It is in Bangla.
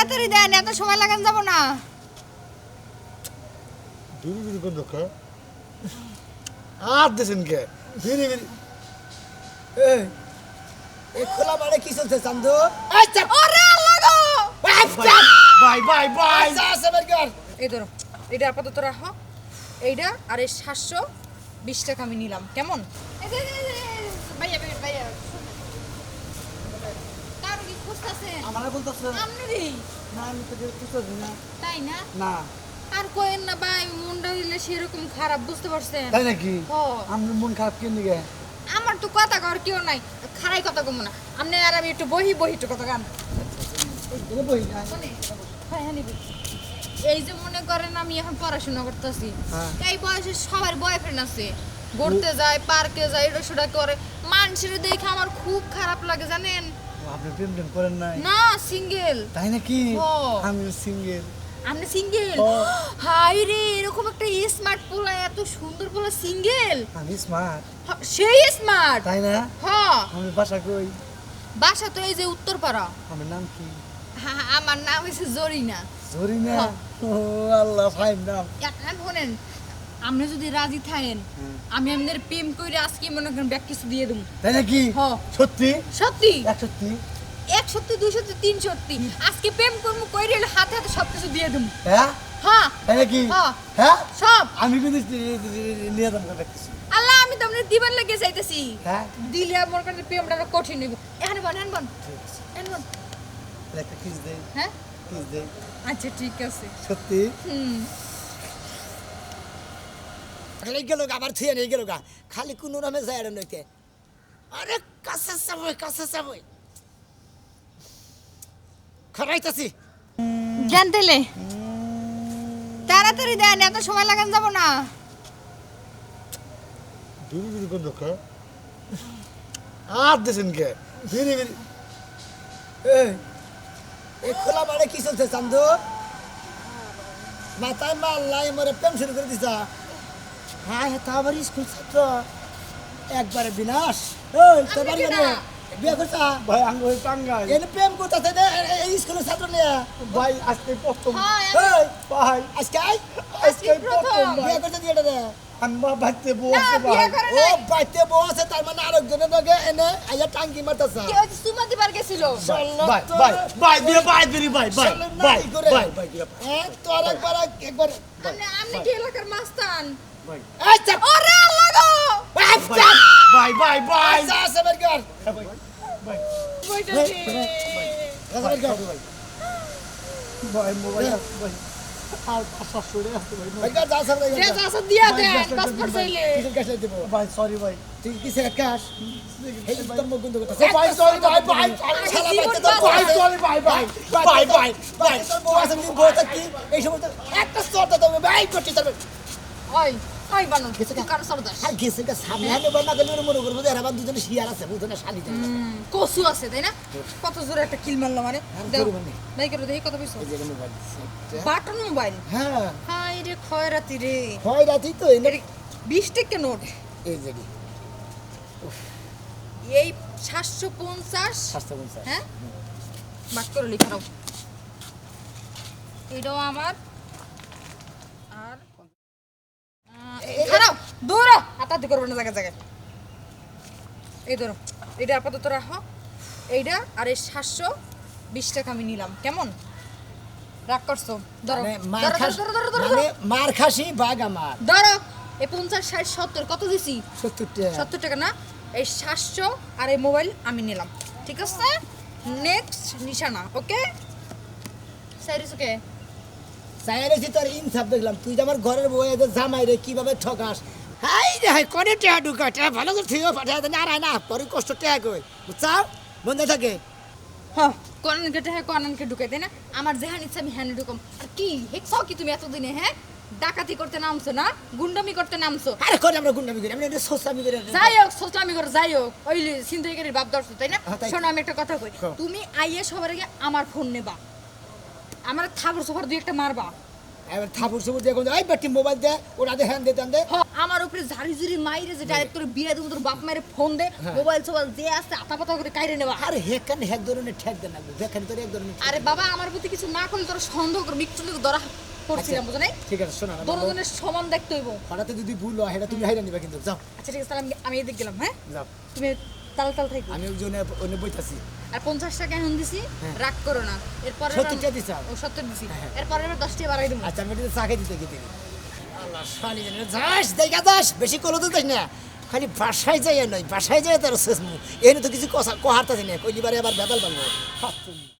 তাড়াতাড়ি দেন, এত সময় লাগান যাব না। বিড়ি বিড়ি কোন দোকা আর দেছেন কে বিড়ি বিড়ি এই এই খোলা বাড়ি কি চলছে চান্দু? এই চাপ ওরে আল্লাহ গো! বাই বাই বাই আছে বেরকার। এই ধরো, এটা আপাতত রাখো। এইটা আর এই 720 টাকা আমি নিলাম, কেমন? ভাইয়া ভাইয়া ভাইয়া কার কি খুঁজতাছেন? আমারে বলতাছে আমনেরই না, আমি তো কিছু না। তাই না? না আর কোয়েন না ভাই, মনটা দিলে সেরকম খারাপ, বুঝতে পারছেন? তাই নাকি? ও আমার মন খারাপ কেন দিকে? আমার তো কথা কর কেউ নাই, খারাই কথা কম না। আপনি আর আমি একটু বহি বহি একটু কথা গান এই বই না। শোনে। হ্যাঁ হ্যাঁ নিবি। এই যে মনে করেন আমি এখন পড়াশোনা করতেছি, হ্যাঁ। এই বয়সে সবার বয়ফ্রেন্ড আছে, ঘুরতে যায়, পার্কে যায়, এটা সেটা করে। মানুষের দেখে আমার খুব খারাপ লাগে জানেন। আপনি প্রেম টেম করেন নাই? না, সিঙ্গেল। তাই নাকি? ও। আমি সিঙ্গেল। আপনি সিঙ্গেল? ও। হাই রে, এরকম একটা স্মার্ট পোলা, এত সুন্দর পোলা সিঙ্গেল। আমি স্মার্ট। সেই স্মার্ট। তাই না? হ্যাঁ। আমি বাসা কই? বাসা তো এই যে উত্তরপাড়া। আমার নাম কি? আমার নাম হচ্ছে জরিনা। জরিনা? হ্যাঁ। ও আল্লাহ, ফাইন নাম। এখন শোনেন, আপনি যদি রাজি থাকেন, আমি আপনাদের প্রেম করে আজকে মনে করেন ব্যাগ কিছু দিয়ে দেবো। তাই নাকি? হ্যাঁ। সত্যি? সত্যি? এক সত্যি? এক সত্যি, দুই সত্যি, তিন সত্যি। আজকে প্রেম করবো কইরে হাতে হাতে সবকিছু দিয়ে দেবো। হ্যাঁ? হ্যাঁ তাই নাকি? হ্যাঁ। হ্যাঁ? সব। আমি কিন্তু নিয়ে যাবো দেখতেছি। আল্লাহ, আমি তো আপনার দিবার লেগে চাইতেছি। হ্যাঁ? দিলে মনে করেন প্রেমটা আরো কঠিন হইব। এখানে বল, এখানে বল, ঠিক আছে। এখানে বল। তাহলে একটা কিস দেই। হ্যাঁ কিস দেই। আচ্ছা ঠিক আছে। সত্যি? হুম। খালি গেল আবার থুয়ে নিয়ে গেল গা, খালি কোনো নামে যায় আর নইতে। আরে কাছে যাবই খরাইতাছি। দেন তাইলে, তাড়াতাড়ি দেন, এত সময় লাগান যাব না। বিড়ি বিড়ি কোন দোকা আর দেছেন কে বিড়ি বিড়ি এই এই খোলা বাড়ি কি চলছে চান্দু? মাথায় মাল লাই মরে প্রেম শুরু করে দিছা। হ্যাঁ তা আমার স্কুল ছাত্র, একবারে বিনাশ। এই তোর বাড়ি আপনি কেন? কেডা? বিয়ে করছা? ভাই আঙ্গ হই টাঙ্গাই এনে প্রেম করতেছে এই স্কুলের ছাত্র নিয়ে। ভাই আজকে প্রথম হ্যাঁ, এই ভাই আজকে আজকে প্রথম বিয়ে করতে দিয়ে দে। আনবা ভাইতে বউ না, আছে বিয়ে ভাই করে ও নাই। বাইতে বউ আছে, তার মানে আরেকজনের লগে এনে আইয়া টাঙ্কি মারতেছে। কেউ হচ্ছে সুমা দিবার গেছিল। ভাই ভাই ভাই দিয়ে ভাই দিরি ভাই ভাই ভাই ভাই ভাই দিয়ে হ্যাঁ তোর একবার আপনি কি এলাকার মাস্তান? ভাই এই চাপ ওরে আল্লাহ গো! এই চাপ ভাই ভাই ভাই যা আছে বেরকার। ভাই কইতাছি। ভাই মোবাইল ভাই আর পাশা সরে আসতে ভাই বেরকার যা আছে দে দাসা দিয়া দে, পাসপোর্ট চাইলে। কিসের কাছে দেব? ভাই সরি ভাই তুই কিসের কাজ? এই তোর মুখ বন্ধ করতে। ভাই সরি ভাই ভাই শালা জীবন বাইতে তোর বউ ভাই আছে। সরি ভাই ভাই ভাই ভাই ভাই তোর বউ আছে, তুই বউটা কি এই সময় তো একটা শর্ত দেবে ভাই করতে পারবে। ওই ওই বানর, তুই কার সরদাস? আর গেছে কা সামনে হাতে বানা গেলে মনে করবো যে আবার দুজনে শিয়ার আছে, বুঝনে শালি দেয়। কসু আছে তাই না? কত জোরে একটা কিল মারলো মানে। আর দাও। করবো না। নাই করে দেখি কত পয়সা। এই যে মোবাইল দিচ্ছে। Button mobile. হ্যাঁ হাই রে খয়রাতি রে। হয় রাতি তো এনে 20 টাকা নোট। এই যে এই 750। স্বাস্থ্য বলছে। হ্যাঁ বাট করে লিখাও। এটাও আমার। আর খারাপ দৌড়ো, হাতাহাতি করবে না জায়গায় জায়গায়। এই ধরো, এটা আপাতত রাখো। এইটা আর এই 720 টাকা আমি নিলাম, কেমন? রাগ করছো? ধরো মানে মার ধরো, খাস ধরো, ধরো, ধরো, মানে ধরো। মার খাসি বাঘ আমার। ধরো এই 50, 60, 70 কত দিছি? 70 টাকা। 70 টাকা না? এই 700 আর এই মোবাইল আমি নিলাম, ঠিক আছে? নেক্সট নিশানা, ওকে? সাইরিস ওকে? সাইরেছি তোর ইনসাফ দেখলাম, তুই যে আমার ঘরের বউ এদের জামাই রে কিভাবে ঠকাস। হাই রে হাই কোনে টেয়া ঢুকা, টেয়া ভালো করে থিও পাঠায় দেন। আর না পরে কষ্ট টেয়া কই বুঝছাও, বন্ধে থাকে। হ্যাঁ, কোরআন কেটে হ্যাঁ কোরআনকে ঢুকাই তাই না? আমার যেহান ইচ্ছা আমি হ্যানে ঢুকাম। আর কি হেকছাও কি তুমি এতদিনে? হ্যাঁ, ডাকাতি করতে নামছো না, গুন্ডামি করতে নামছো। আরে করে আমরা গুন্ডামি করি, আমরা এটা সোসামি করি। যাই হোক, সোচলামি করে যাই হোক, ওই সিন্ধুইকারীর বাপ দর্শ তাই না? হ্যাঁ, তাই। শোনো আমি একটা কথা কই, তুমি আইয়ে সবার আগে আমার ফোন নেবা, আমার থাবর সোফার দুই একটা মারবা, এবার থাপুর সুপুর দিয়ে কোন এই বেটি মোবাইল দে ওরা দে হ্যান্ড দে দেন দে আমার উপরে ঝাড়ি ঝুড়ি মাইরে যে ডাইরেক্ট করে বিয়ে দেবো তোর বাপ মায়ের ফোন দে মোবাইল সোবাইল যে আসতে আতা পাতা করে কাইরে নেওয়া আরে হেকান হেক ধরনের ঠেক দেন না দেখেন তোর এক ধরনের আরে বাবা আমার প্রতি কিছু না করলে তোর সন্দেহ করে মৃত্যু ধরা পড়ছিলাম বুঝো নাই ঠিক আছে শোনা না দুজনের সমান দেখতে হইব হঠাৎ যদি ভুল হয় এটা তুমি হাইরা নিবা কিন্তু যাও আচ্ছা ঠিক আছে তাহলে আমি এদিক গেলাম হ্যাঁ যাও তুমি তাল তাল থাকো আমি ওজনে অন্য বইতাছি আর 50 টাকা এখন দিছি রাগ করো না এরপরে 70 টাকা দিছ ও 70 দিছি এরপরে এবার 10 টাকা বাড়াই দেবো আচ্ছা আমি এটা চাকে দিতে গিয়ে দেখি আল্লাহ শালি জানে যাস দেখা যাস বেশি কলো তো যাস না খালি বাসায় যাই নয় বাসায় যাই তার শেষ মু এনে তো কিছু কথা কোহারতা জানি কইলি বারে আবার বেদাল বানবো